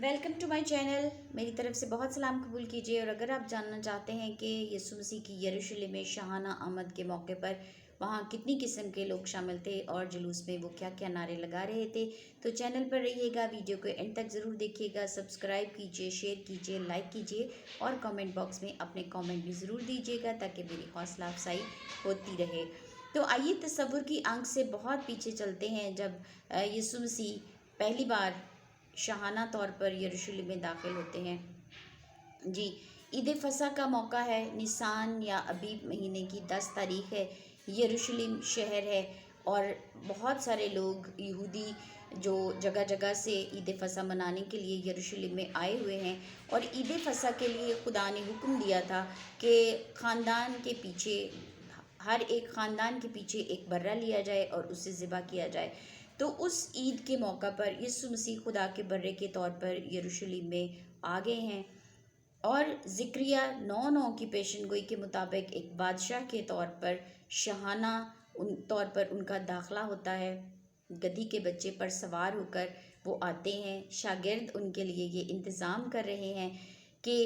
Welcome to my channel. मेरी तरफ से बहुत सलाम कबूल कीजिए। और अगर आप जानना चाहते हैं कि यीशु मसीह की यरूशलेम में शाहाना आमद के मौके पर वहाँ कितनी किस्म के लोग शामिल थे और जुलूस में वो क्या क्या नारे लगा रहे थे, तो चैनल पर रहिएगा, वीडियो को एंड तक ज़रूर देखिएगा। सब्सक्राइब कीजिए, शेयर कीजिए, लाइक कीजिए और कमेंट बॉक्स में अपने कमेंट भी ज़रूर दीजिएगा ताकि मेरी हौसला अफजाई होती रहे। तो आइए तसव्वुर की आंख से बहुत पीछे चलते हैं। जब यीशु मसीह पहली बार शाहाना तौर पर यरूशलेम में दाखिल होते हैं। जी, ईद फसह का मौका है, निसान या अबीब महीने की 10 तारीख है। यरूशलेम शहर है और बहुत सारे लोग यहूदी जो जगह जगह से ईद फसह मनाने के लिए यरूशलेम में आए हुए हैं। और ईद फसह के लिए खुदा ने हुक्म दिया था कि ख़ानदान के पीछे, हर एक ख़ानदान के पीछे एक बर्रा लिया जाए और उसे ज़िबा किया जाए। तो उस ईद के मौका पर यीशु मसीह खुदा के बर्रे के तौर पर यरूशलेम में आ गए हैं। और ज़िक्रिया 9:9 की पेशनगोई के मुताबिक एक बादशाह के तौर पर शाहाना तौर पर उनका दाखला होता है। गधी के बच्चे पर सवार होकर वो आते हैं। शागिर्द उनके लिए ये इंतज़ाम कर रहे हैं कि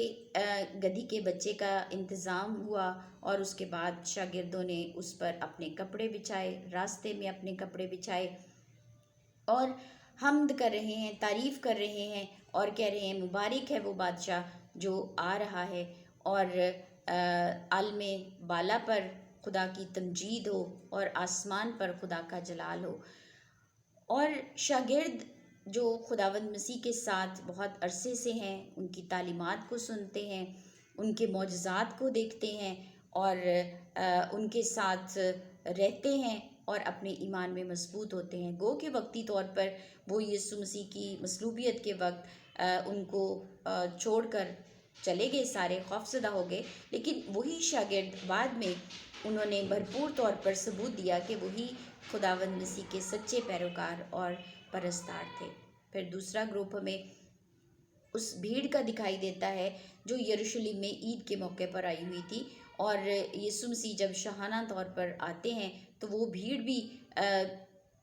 गधी के बच्चे का इंतज़ाम हुआ और उसके बाद शागिर्दों ने उस पर अपने कपड़े बिछाए, रास्ते में अपने कपड़े बिछाए और हम्द कर रहे हैं, तारीफ़ कर रहे हैं और कह रहे हैं मुबारक है वो बादशाह जो आ रहा है। और आलमे बाला पर खुदा की तमजीद हो और आसमान पर खुदा का जलाल हो। और शागिर्द जो खुदावंद मसीह के साथ बहुत अरसे से हैं, उनकी तालीमात को सुनते हैं, उनके मौजज़ात को देखते हैं और उनके साथ रहते हैं और अपने ईमान में मजबूत होते हैं। गो के वक्ती तौर पर वो यीशु मसीह की मसलूबियत के वक्त उनको छोड़कर चले गए, सारे खौफज़दा हो गए। लेकिन वही शागिर्द बाद में उन्होंने भरपूर तौर पर सबूत दिया कि वही खुदावंद मसीह के सच्चे पैरोकार और परस्तार थे। फिर दूसरा ग्रुप हमें उस भीड़ का दिखाई देता है जो यरूशलेम में ईद के मौके पर आई हुई थी। और यीशु मसीह जब शाहाना तौर पर आते हैं तो वो भीड़ भी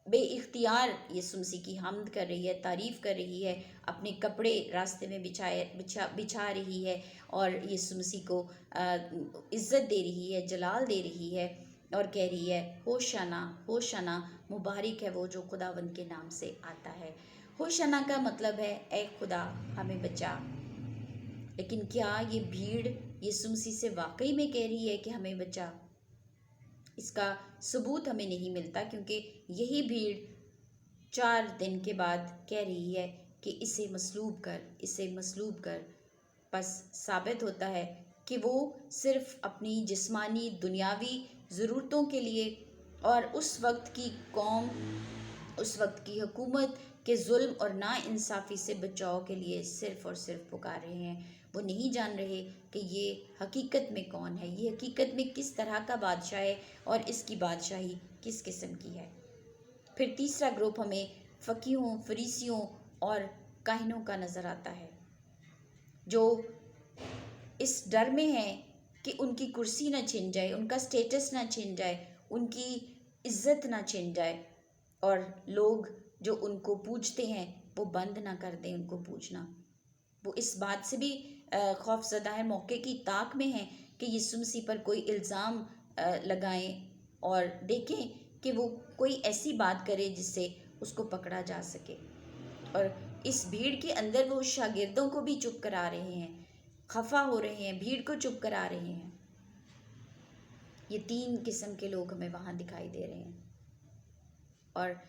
बेइख्तियार यीशु मसीह की हम्द कर रही है, तारीफ़ कर रही है, अपने कपड़े रास्ते में बिछा रही है और यीशु मसीह को इज़्ज़त दे रही है, जलाल दे रही है और कह रही है होशाना होशाना, मुबारक है वो जो खुदावंद के नाम से आता है। होशाना का मतलब है ऐ खुदा हमें बचा। लेकिन क्या ये भीड़ यीशु मसीह से वाकई में कह रही है कि हमें बचा? इसका सबूत हमें नहीं मिलता, क्योंकि यही भीड़ 4 दिन के बाद कह रही है कि इसे मसलूब कर, इसे मसलूब कर। बस साबित होता है कि वो सिर्फ़ अपनी जिस्मानी दुनियावी ज़रूरतों के लिए और उस वक्त की कौम, उस वक्त की हुकूमत के जुल्म और नाइंसाफ़ी से बचाव के लिए सिर्फ़ और सिर्फ पुकार रहे हैं। वो नहीं जान रहे कि ये हकीकत में कौन है, ये हकीकत में किस तरह का बादशाह है और इसकी बादशाही किस किस्म की है। फिर तीसरा ग्रुप हमें फ़कीहों, फरीसियों और काहिनों का नज़र आता है जो इस डर में है कि उनकी कुर्सी ना छिन जाए, उनका स्टेटस ना छिन जाए, उनकी इज़्ज़त ना छिन जाए और लोग जो उनको पूजते हैं वो बंद ना कर दें उनको पूजना। वो इस बात से भी खौफज़दा है, मौके की ताक में है कि यीशु मसीह पर कोई इल्ज़ाम लगाएं और देखें कि वो कोई ऐसी बात करे जिससे उसको पकड़ा जा सके। और इस भीड़ के अंदर वो शागिर्दों को भी चुप करा रहे हैं, खफा हो रहे हैं, भीड़ को चुप करा रहे हैं। ये 3 किस्म के लोग हमें वहाँ दिखाई दे रहे हैं और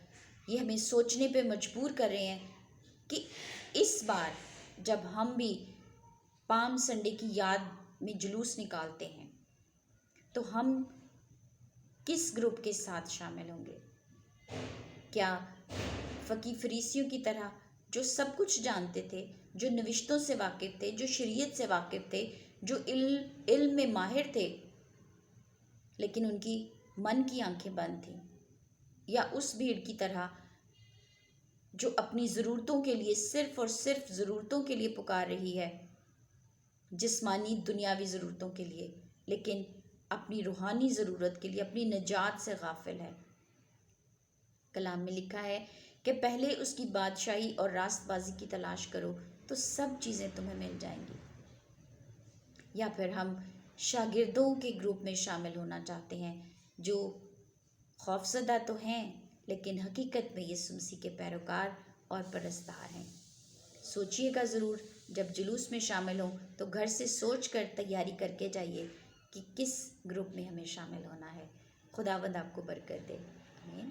ये हमें सोचने पे मजबूर कर रहे हैं कि इस बार जब हम भी पाम संडे की याद में जुलूस निकालते हैं तो हम किस ग्रुप के साथ शामिल होंगे? क्या फ़कीह फरीसियों की तरह जो सब कुछ जानते थे, जो नविश्तों से वाकिफ़ थे, जो शरीयत से वाकिफ़ थे, जो इल्म में माहिर थे, लेकिन उनकी मन की आंखें बंद थीं? या उस भीड़ की तरह जो अपनी ज़रूरतों के लिए, सिर्फ़ और सिर्फ ज़रूरतों के लिए पुकार रही है, जिस्मानी दुनियावी ज़रूरतों के लिए, लेकिन अपनी रूहानी ज़रूरत के लिए, अपनी निजात से गाफिल है? कलाम में लिखा है कि पहले उसकी बादशाही और रास्तबाजी की तलाश करो, تو سب چیزیں تمہیں مل جائیں گی۔ یا پھر ہم شاگردوں کے گروپ میں شامل ہونا چاہتے ہیں جو خوفزدہ تو ہیں لیکن حقیقت میں یسوع مسیح کے پیروکار اور پرستار ہیں۔ سوچئے گا ضرور، جب جلوس میں شامل ہوں تو گھر سے سوچ کر تیاری کر کے جائیے کہ کس گروپ میں ہمیں شامل ہونا ہے۔ خداوند آپ کو برکت دے، آمین۔